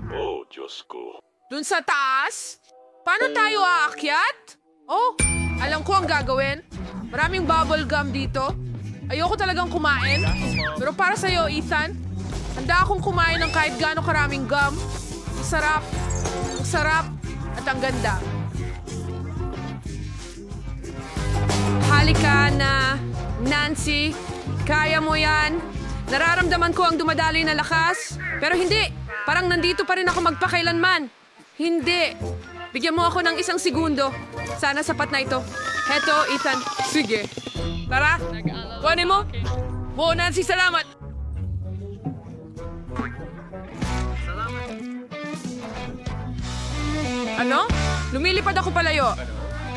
Oh, Diyos ko. Dun sa taas? Paano tayo aakyat? Oh, alam ko ang gagawin. Maraming bubble gum dito. Ayoko talagang kumain. Pero para sa'yo, Ethan, handa akong kumain ng kahit gaano karaming gum. Ang sarap, at ang ganda. Halika na, Nancy. Kaya mo yan. Nararamdaman ko ang dumadaloy na lakas. Pero hindi, parang nandito pa rin ako magpakailanman. Hindi. Bigyan mo ako ng 1 segundo. Sana sapat na ito. Heto, Ethan. Sige. Tara, kuhanin mo. Buo, Nancy, salamat. Ano? Lumilipad ako palayo.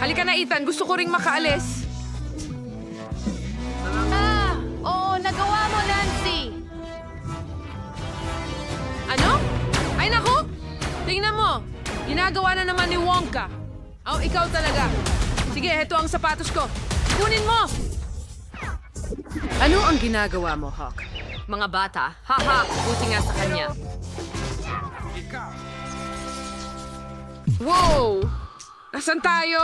Halika na, Ethan. Gusto ko ring makaalis. Oo, nagawa mo, Nancy. Ano? Ay, naku! Tingnan mo. Ginagawa na naman ni Wonka. Oh, ikaw talaga. Sige, heto ang sapatos ko. Kunin mo! Ano ang ginagawa mo, Hawk? Mga bata, haha, buti nga sa kanya. Wow! Nasaan tayo?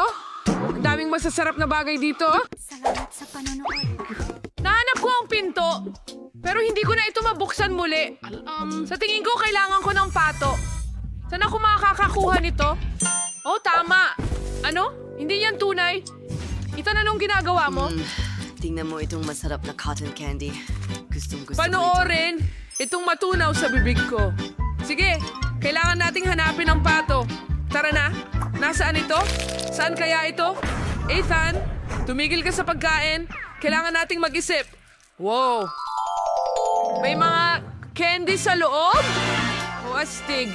Ang daming masasarap na bagay dito. Salamat sa panonood. Nahanap ko ang pinto, pero hindi ko na ito mabuksan muli. Sa tingin ko, kailangan ko ng pato. Saan ako makakakuha nito? Oh, tama. Ano? Hindi yan tunay. Ethan, anong ginagawa mo? Tingnan mo itong masarap na cotton candy. Gustong-gusto Panoorin itong matunaw sa bibig ko. Sige, kailangan nating hanapin ang pato. Tara na. Nasaan ito? Saan kaya ito? Ethan, tumigil ka sa pagkain. Kailangan nating mag-isip. Wow! May mga candy sa loob? O astig.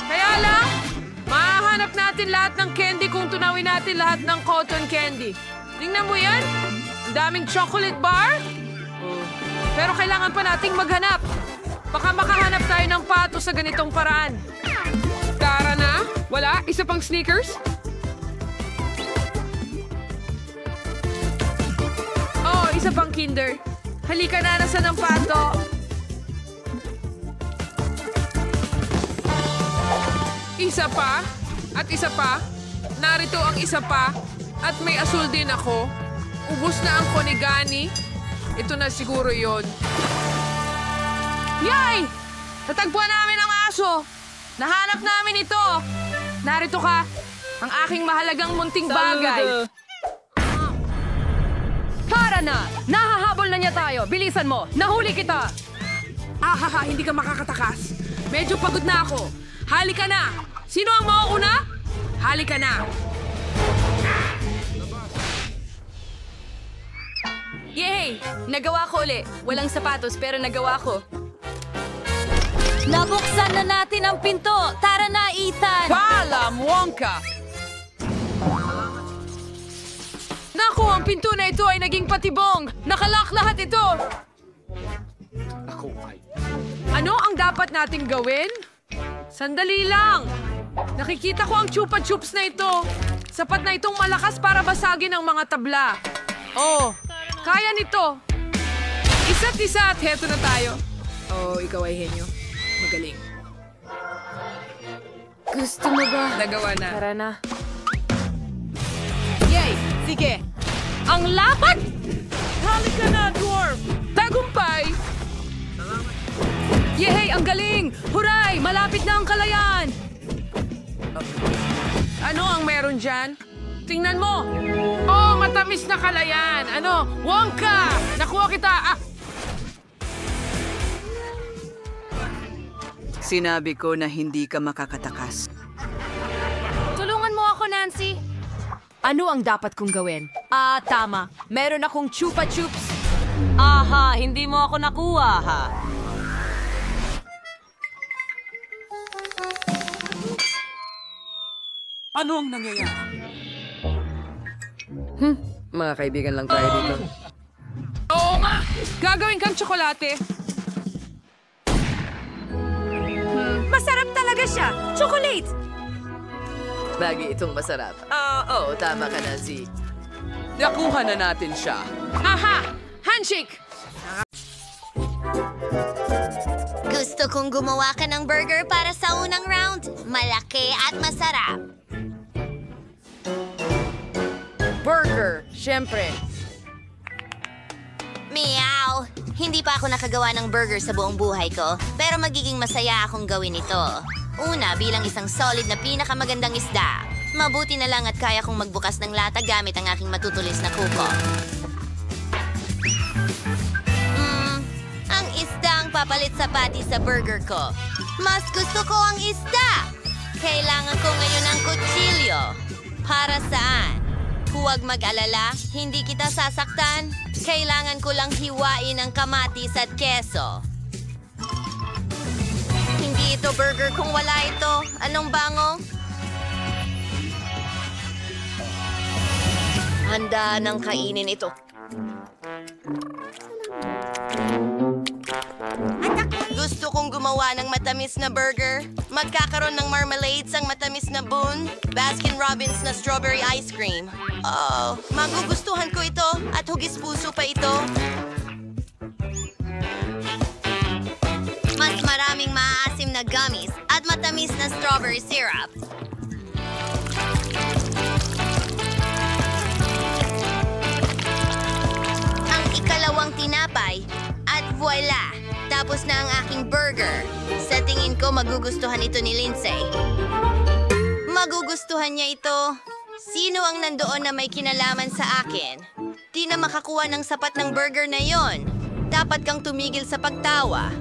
Kaya lang, mahahanap natin lahat ng candy kung tunawin natin lahat ng cotton candy. Tingnan mo yan. Ang daming chocolate bar. Pero kailangan pa nating maghanap. Baka makahanap tayo ng pato sa ganitong paraan. Tara na. Wala? Isa pang Snickers? Oh, isa pang Kinder. Halika na, nasaan ang pato? Isa pa. At isa pa. Narito ang isa pa. At may asul din ako. Ubus na ang konigani. Ito na siguro yon. Yay! Natagpuan namin ang aso. Nahanap namin ito. Narito ka. Ang aking mahalagang munting bagay. Tara na! Nahahabol na niya tayo! Bilisan mo! Nahuli kita! Ahaha, hindi ka makakatakas. Medyo pagod na ako. Halika na! Sino ang mauuna? Halika na! Yay! Nagawa ko uli. Walang sapatos pero nagawa ko. Nabuksan na natin ang pinto! Tara na, Ethan! Paalam, Wonka! Naku, ang pinto na ito ay naging patibong! Nakalak lahat ito! Ano ang dapat nating gawin? Sandali lang! Nakikita ko ang Chupa Chups na ito. Sapat na itong malakas para basagin ang mga tabla. Oh, kaya nito. Isa't isa at heto na tayo. Oh, ikaw ay henyo. Magaling. Gusto mo ba? Nagawa na. Tara na. Yay! Sige! Ang lapad! Halika na, dwarf! Tagumpay! Yay! Ang galing! Huray! Malapit na ang kalayaan! Ano ang meron dyan? Tingnan mo! Oh, matamis na kalayaan! Ano? Wonka! Nakuha kita! Ah! Sinabi ko na hindi ka makakatakas. Tulungan mo ako, Nancy. Ano ang dapat kong gawin? Tama. Meron akong Chupa Chups. Aha, hindi mo ako nakuha, ha? Ano ang nangyayari? Mga kaibigan lang tayo dito. Oo nga! Gagawin kang tsokolate. Masarap talaga siya! Chocolate! Lagi itong masarap. Oo, tama ka, Nancy. Nakuha na natin siya. Aha! Handshake! Gusto kong gumawa ka ng burger para sa unang round. Malaki at masarap. Burger, syempre. Meow! Hindi pa ako nakagawa ng burger sa buong buhay ko, pero magiging masaya akong gawin ito. Una, bilang isang solid na pinakamagandang isda. Mabuti na lang at kaya kong magbukas ng lata gamit ang aking matutulis na kuko. Ang isda ang papalit sa patty sa burger ko. Mas gusto ko ang isda! Kailangan ko ngayon ng kutsilyo. Para saan? Huwag mag-alala, hindi kita sasaktan. Kailangan ko lang hiwain ang kamatis at keso. Hindi ito burger kung wala ito. Anong bango? Handa nang kainin ito. Gusto kong gumawa ng matamis na burger. Magkakaroon ng marmalades ang matamis na bun. Baskin-Robbins na strawberry ice cream. Oh, magugustuhan ko ito at hugis puso pa ito. Mas maraming maaasim na gummies at matamis na strawberry syrup. Ang ikalawang tinapay at voila! Tapos na ang aking burger. Sa tingin ko, magugustuhan ito ni Lindsay. Magugustuhan niya ito. Sino ang nandoon na may kinalaman sa akin? Di na makakuha ng sapat ng burger na yon. Dapat kang tumigil sa pagtawa.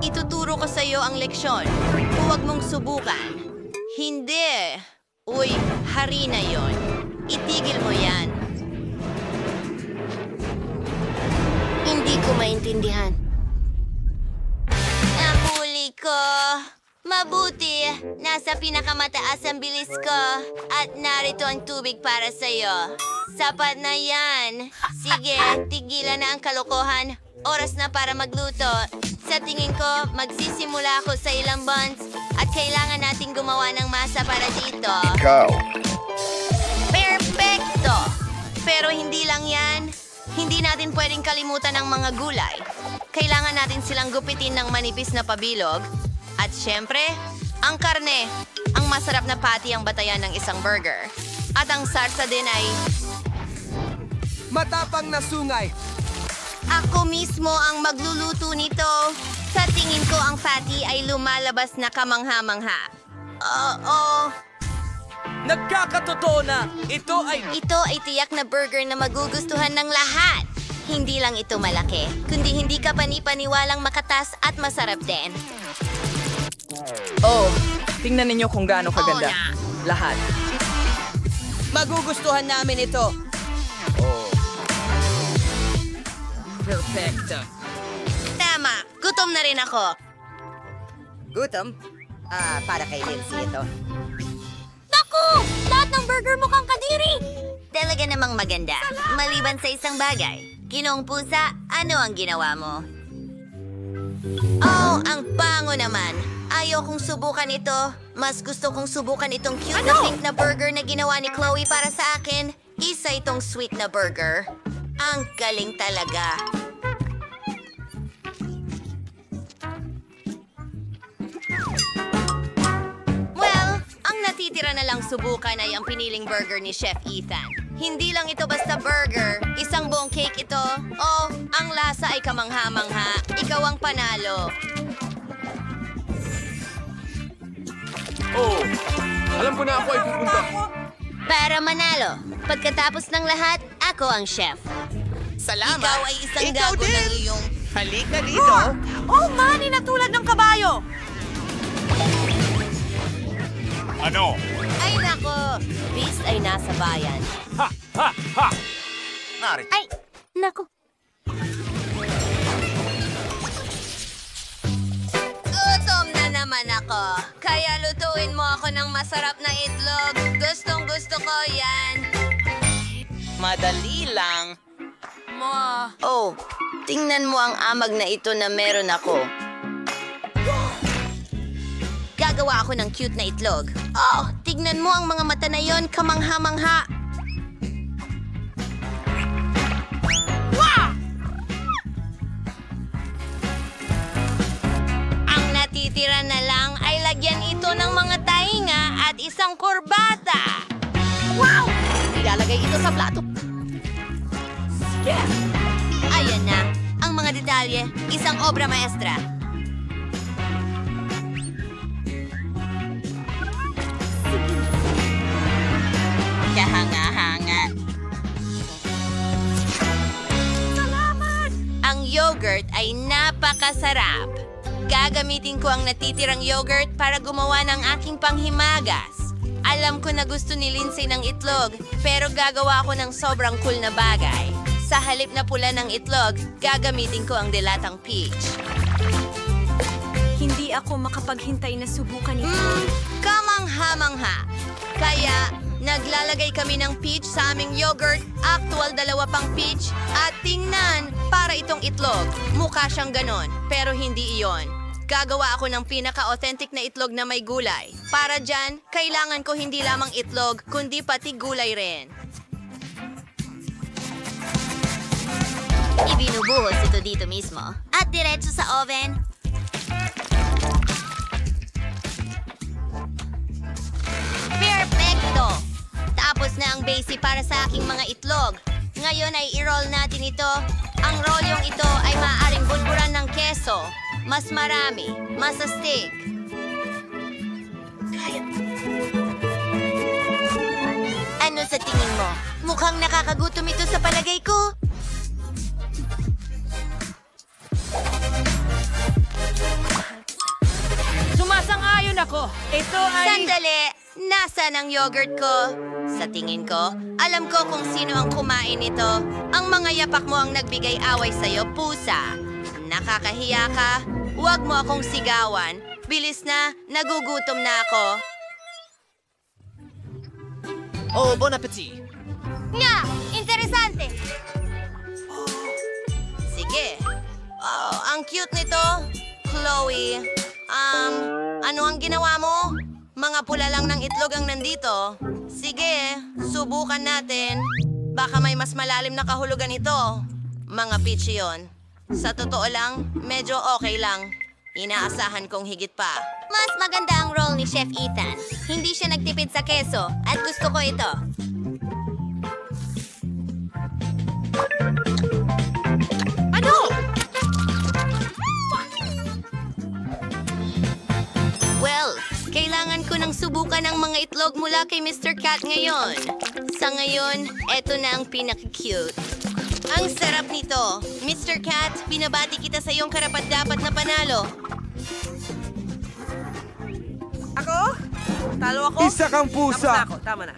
Ituturo ko sa iyo ang leksyon. Huwag mong subukan. Hindi. Uy, hari na yon. Itigil mo yan. Hindi ko maintindihan. Nahuli ko. Mabuti. Nasa pinakamataas ang bilis ko. At narito ang tubig para sa'yo. Sapat na yan. Sige, tigilan na ang kalokohan. Oras na para magluto. Sa tingin ko, magsisimula ako sa ilang buns. At kailangan nating gumawa ng masa para dito. Ikaw. Perfecto! Pero hindi lang yan. Hindi natin pwedeng kalimutan ang mga gulay. Kailangan natin silang gupitin ng manipis na pabilog. At syempre, ang karne. Ang masarap na patty ang batayan ng isang burger. At ang sarsa din ay... Matapang na sungay. Ako mismo ang magluluto nito. Sa tingin ko ang patty ay lumalabas na kamangha-mangha. Oo. Nagkakatotoo na. Ito ay tiyak na burger na magugustuhan ng lahat. Hindi lang ito malaki, kundi hindi ka panipaniwalang makatas at masarap din. Oh, tingnan ninyo kung gaano kaganda. Lahat. Magugustuhan namin ito. Perfecto. Tama, gutom na rin ako. Gutom? Para kay Lindsay ito. Naku! Lahat ng burger mukhang kadiri! Talaga namang maganda. Maliban sa isang bagay. Ginoong pusa, ano ang ginawa mo? Oh, ang pango naman. Ayaw kong subukan ito. Mas gusto kong subukan itong cute na pink na burger na ginawa ni Chloe para sa akin. Isa itong sweet na burger. Ang galing talaga. Well, ang natitira na lang subukan ay ang piniling burger ni Chef Ethan. Hindi lang ito basta burger, isang buong cake ito. Oh, ang lasa ay kamangha-mangha. Ikaw ang panalo. Oh, alam ko na ako ay pupunta. Para manalo, pagkatapos ng lahat, ako ang chef. Salamat. Ikaw ay isang gago ng iyong... Halika dito. Oh, mani na tulad ng kabayo! Ano? Ay nako, Beast ay nasa bayan. Ha! Ha! Ha! Narito. Ay, naku. Gutom na naman ako. Kaya lutuin mo ako ng masarap na itlog. Gustong gusto ko yan. Madali lang. Oh, tingnan mo ang amag na ito na meron ako. Gagawa ako ng cute na itlog. Oh, tignan mo ang mga mata na yon, kamangha-mangha. Ang natitira na lang ay lagyan ito ng mga tainga at isang kurbata. Wow! Ilalagay ito sa plato. Ayan na, ang mga detalye, isang obra maestra. Kahanga-hanga. Salamat! Ang yogurt ay napakasarap. Gagamitin ko ang natitirang yogurt para gumawa ng aking panghimagas. Alam ko na gusto ni Lindsay ng itlog, pero gagawa ko ng sobrang cool na bagay. Sa halip na pula ng itlog, gagamitin ko ang dilatang peach. Hindi ako makapaghintay na subukan ito. Kamangha-mangha. Kaya, naglalagay kami ng peach sa aming yogurt, actual 2 pang peach, at tingnan, para itong itlog. Mukha siyang ganon, pero hindi iyon. Gagawa ako ng pinaka-authentic na itlog na may gulay. Para dyan, kailangan ko hindi lamang itlog, kundi pati gulay rin. Ibinubuhos ito dito mismo. At diretso sa oven. Perfecto! Tapos na ang base para sa aking mga itlog. Ngayon ay i-roll natin ito. Ang rolyong ito ay maaaring bulburan ng keso. Mas marami, mas astig. Ano sa tingin mo? Mukhang nakakagutom ito sa palagay ko. Sumasang-ayon ako. Ito ay... Sandali! Nasaan ang yogurt ko? Sa tingin ko, alam ko kung sino ang kumain nito. Ang mga yapak mo ang nagbigay away sa'yo, pusa. Nakakahiya ka? Huwag mo akong sigawan. Bilis na, nagugutom na ako. Oh, bon appetit. Nga! Interesante! Sige. Oh, ang cute nito. Chloe, ano ang ginawa mo? Mga pula lang ng itlog ang nandito. Sige, subukan natin. Baka may mas malalim na kahulugan ito. Mga peach yun. Sa totoo lang, medyo okay lang. Inaasahan kong higit pa. Mas maganda ang roll ni Chef Ethan. Hindi siya nagtipid sa keso at gusto ko ito. Ano? Well, kailangan ko nang subukan ang mga itlog mula kay Mr. Cat ngayon. Sa ngayon, eto na ang pinaka-cute. Ang sarap nito. Mr. Cat, binabati kita sa iyong karapat-dapat na panalo. Natalo ako. Isa kang pusa. Tama na.